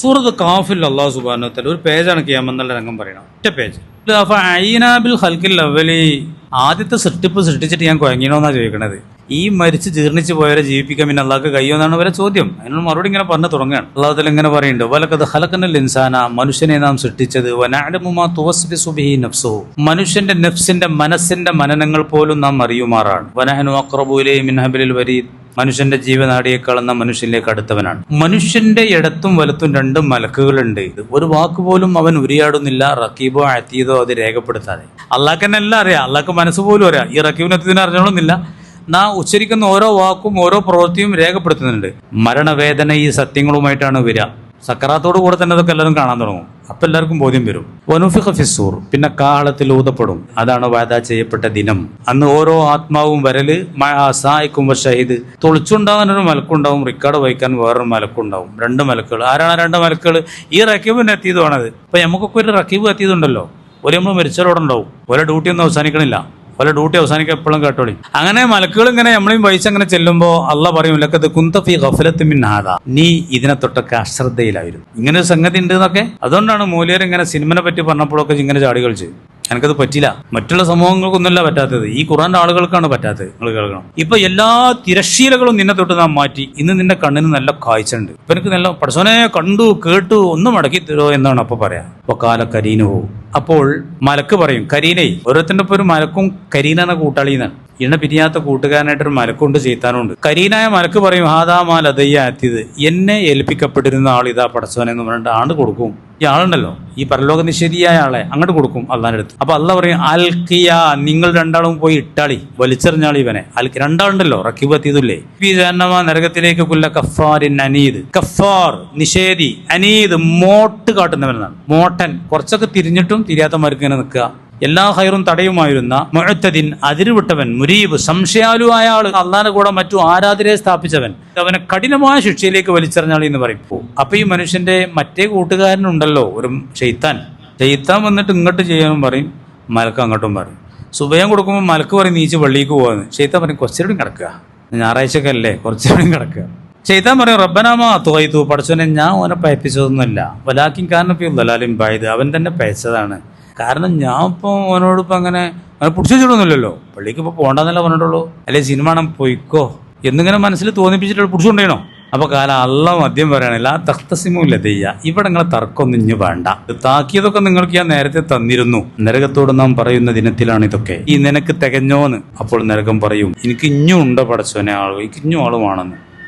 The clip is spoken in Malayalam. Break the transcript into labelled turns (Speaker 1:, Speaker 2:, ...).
Speaker 1: സൂറത്ത് കാഫിൽ അല്ലാഹു സുബ്ഹാനഹു വ തആല ഒരു പേജാണ് ഖിയാമത്ത് രംഗം പറയണം, ഒറ്റ പേജ്. ആദ്യത്തെ സൃഷ്ടിച്ചിട്ട് ഞാൻ കുഴങ്ങിനോന്നാ ചോദിക്കണത്. ഈ മരിച്ച് ജീർണിച്ച് പോയവരെ ജീവിപ്പിക്കാൻ പിന്നെ അള്ളാഹ്ക്ക് കഴിയുമെന്നാണ് വരെ ചോദ്യം. അതിനുള്ള മറുപടി ഇങ്ങനെ പറഞ്ഞു തുടങ്ങുകയാണ്. അള്ളാഹു തആല ഇങ്ങനെ പറയുന്നുണ്ട്, വലഖദ് ഖലഖനൽ ഇൻസാന, മനുഷ്യനെ നാം സൃഷ്ടിച്ചത്, വനഅലമു മാ തുവസ്വിസു ബിഹി നഫ്സുഹു, മനുഷ്യന്റെ നഫ്സിന്റെ മനസ്സിന്റെ മനനങ്ങൾ പോലും നാം അറിയുമാറാണ്. വനഹനു അഖ്റബു ഇലൈഹി മിൻ ഹബ്ലിൽ വരീദ്, മനുഷ്യന്റെ ജീവനാടിയേക്കാളുന്ന മനുഷ്യനിലേക്ക് അടുത്തവനാണ്. മനുഷ്യന്റെ ഇടത്തും വലത്തും രണ്ടും മലക്കുകളുണ്ട്. ഒരു വാക്ക് പോലും അവൻ ഉരിയാടുന്നില്ല, റക്കീബോ അതീതോ അത് രേഖപ്പെടുത്താതെ. അള്ളാഹ്ക്ക് തന്നെ എല്ലാം അറിയാം, അള്ളാഹ്ക്ക് മനസ്സ് പോലും അറിയാം. ഈ റക്കീബിനത്തിന് അറിഞ്ഞോളുന്നില്ല. നാം ഉച്ചരിക്കുന്ന ഓരോ വാക്കും ഓരോ പ്രവൃത്തിയും രേഖപ്പെടുത്തുന്നുണ്ട്. മരണവേദന ഈ സത്യങ്ങളുമായിട്ടാണ് വരിക. സക്കറാത്തോടു കൂടെ തന്നെ അതൊക്കെ എല്ലാവരും കാണാൻ തുടങ്ങും. അപ്പം എല്ലാവർക്കും ബോധ്യം വരും. വനുഫിഖ ഫിസ്സൂർ, പിന്നെ കാഹളത്തിൽ ഊതപ്പെടും. അതാണ് വാദ ചെയ്യപ്പെട്ട ദിനം. അന്ന് ഓരോ ആത്മാവും വരല് സായിക്കും ഷഹീദ്, തൊളിച്ചുണ്ടാകാനൊരു മലക്കുണ്ടാവും, റിക്കാർഡ് വഹിക്കാൻ വേറൊരു മലക്കുണ്ടാവും. രണ്ട് മലക്കുകൾ. ആരാണ് രണ്ട് മലക്കുകൾ? ഈ റക്കീബിന് എത്തിയതുമാണത്. ഇപ്പം നമുക്കൊക്കെ ഒരു റക്കീബ് എത്തിയതുണ്ടല്ലോ. ഒരു നമ്മൾ മരിച്ചവരോടെ ഉണ്ടാവും. ഓരോ ഡ്യൂട്ടി ഒന്നും അവസാനിക്കണില്ല. പല ഡ്യൂട്ടി അവസാനിക്കാൻ എപ്പോഴും കേട്ടോളി. അങ്ങനെ മലക്കുകൾ ഇങ്ങനെ നമ്മളെയും വഹിച്ചങ്ങനെ ചെല്ലുമ്പോൾ അള്ളാഹ് പറയും, ലഖദ് കുന്ത ഫീ ഗഫലത്തിൻ മിൻ ഹാദാ, നീ ഇതിനെ തൊട്ടൊക്കെ അശ്രദ്ധയിലായിരുന്നു. ഇങ്ങനെ ഒരു സംഗതി ഉണ്ട് എന്നൊക്കെ. അതുകൊണ്ടാണ് മൂല്യർ ഇങ്ങനെ സിനിമനെ പറ്റി പറഞ്ഞപ്പോഴൊക്കെ ഇങ്ങനെ ചാടി കളിച്ച്. എനിക്കത് പറ്റില്ല. മറ്റുള്ള സമൂഹങ്ങൾക്കൊന്നുമല്ല പറ്റാത്തത്, ഈ ഖുർആന്റെ ആളുകൾക്കാണ് പറ്റാത്തത്. നിങ്ങൾ കേൾക്കണം. ഇപ്പൊ എല്ലാ തിരശ്ശീലകളും നിന്നെ തൊട്ട് നാം മാറ്റി. ഇന്ന് നിന്റെ കണ്ണിന് നല്ല കാഴ്ച ഉണ്ട്. ഇപ്പൊ എനിക്ക് നല്ല പടച്ചോനെ കണ്ടു കേട്ടു ഒന്ന് മടക്കി തരുമോ എന്നാണ് അപ്പൊ പറയാ. അപ്പൊ കാല കരീനോ, അപ്പോൾ മലക്ക് പറയും, കരീനേ, ഓരോരുത്തരുടെ ഇപ്പൊ ഒരു മലക്കും കരീന എന്ന കൂട്ടാളിന്നാണ്. ഇണ പിരിയാത്ത കൂട്ടുകാരനായിട്ടൊരു മലക്കുണ്ട്, ചെയ്ത്താനുണ്ട്. കരീനായ മലക്ക് പറയും, ഹാദാമാൽ അതയ്യ എത്തിയത്, എന്നെ ഏൽപ്പിക്കപ്പെട്ടിരുന്ന ആൾ ഇതാ പടച്ചോനെ എന്ന് പറഞ്ഞിട്ട് ആണ്ട് കൊടുക്കും. ഈ ആളുണ്ടല്ലോ, ഈ പരലോക നിഷേധിയായ ആളെ അങ്ങോട്ട് കൊടുക്കും അള്ളാന്റെ അടുത്ത്. അപ്പൊ അള്ളാഹ് പറയും, അൽക്കിയ, നിങ്ങൾ രണ്ടാളും പോയി ഇട്ടാളി, വലിച്ചെറിഞ്ഞാളി ഇവനെ. രണ്ടാളുണ്ടല്ലോ, റക്കീബ് എത്തിയതില്ലേ. നരകത്തിലേക്ക് കുല്ല കഫാരിൻ അനീദ്, കഫാർ നിഷേധി, അനീദ് മോട്ട് കാട്ടുന്നവനാണ്. മോട്ടൻ, കുറച്ചൊക്കെ തിരിഞ്ഞിട്ടും തിരിയാത്തമാർക്ക് ഇങ്ങനെ നിൽക്കുക. എല്ലാ ഹൈറും തടയുമായിരുന്ന മുഅ്തദിൻ, അതിരുവിട്ടവൻ, മുരീബ്, സംശയാലുവായ ആള്, അള്ളാന്റെ കൂടെ മറ്റു ആരാധനയെ സ്ഥാപിച്ചവൻ, അവനെ കഠിനമായ ശിക്ഷയിലേക്ക് വലിച്ചെറിഞ്ഞാളി എന്ന് പറയും. അപ്പൊ ഈ മനുഷ്യന്റെ മറ്റേ കൂട്ടുകാരനുണ്ടല്ലോ ഒരു ഷെയ്ത്താൻ വന്നിട്ട് ഇങ്ങോട്ട് ചെയ്യാനും പറയും, മലക്ക് അങ്ങോട്ടും പറയും. സുബയം കൊടുക്കുമ്പോൾ മലക്ക് പറയും നീച്ച് പള്ളിക്ക് പോകാന്ന്. ഷെയ്ത്താൻ പറയും കുറച്ചുകൂടി കിടക്കുക, ഞായറാഴ്ചയൊക്കെ അല്ലേ, കുറച്ചുകൂടി കിടക്കുക. ഷെയ്ത്താൻ പറയും, റബ്ബനാമാ തുവൈതു, പടച്ചോനെ ഞാൻ ഓനെ പയപ്പിച്ചതൊന്നുമല്ല, വലാക്കിൻ കാരണപ്പി ദലാലിൻ ബായിദ്, അവൻ തന്നെ പയച്ചതാണ്. കാരണം ഞാൻ ഇപ്പോൾ ഓനോടിപ്പോൾ അങ്ങനെ പിടിച്ചു വെച്ചിട്ടൊന്നുമില്ലല്ലോ, പള്ളിക്ക് ഇപ്പോൾ പോകണ്ടെന്നല്ല പറഞ്ഞിട്ടുള്ളൂ, അല്ലെ സിനിമ കാണാൻ പോയിക്കോ എന്നിങ്ങനെ മനസ്സിൽ തോന്നിപ്പിച്ചിട്ട് പിടിച്ചുകൊണ്ടേണോ. അപ്പൊ കാലം അള്ള മദ്യം പറയണില്ല, തഖ്തസിമുല്ല ദയ്യ, ഇവിടെ നിങ്ങളെ തർക്കമൊന്നും ഇഞ്ഞു വേണ്ട, താക്കിയതൊക്കെ നിങ്ങൾക്ക് ഞാൻ നേരത്തെ തന്നിരുന്നു. നരകത്തോട് നാം പറയുന്ന ദിനത്തിലാണ് ഇതൊക്കെ. ഈ നിനക്ക് തികഞ്ഞോന്ന്. അപ്പോൾ നരകം പറയും, എനിക്ക് ഇഞ്ഞും ഉണ്ടോ പടച്ചോനെ ആള്, എനിക്ക് ഇഞ്ഞും ആളുമാണെന്ന്.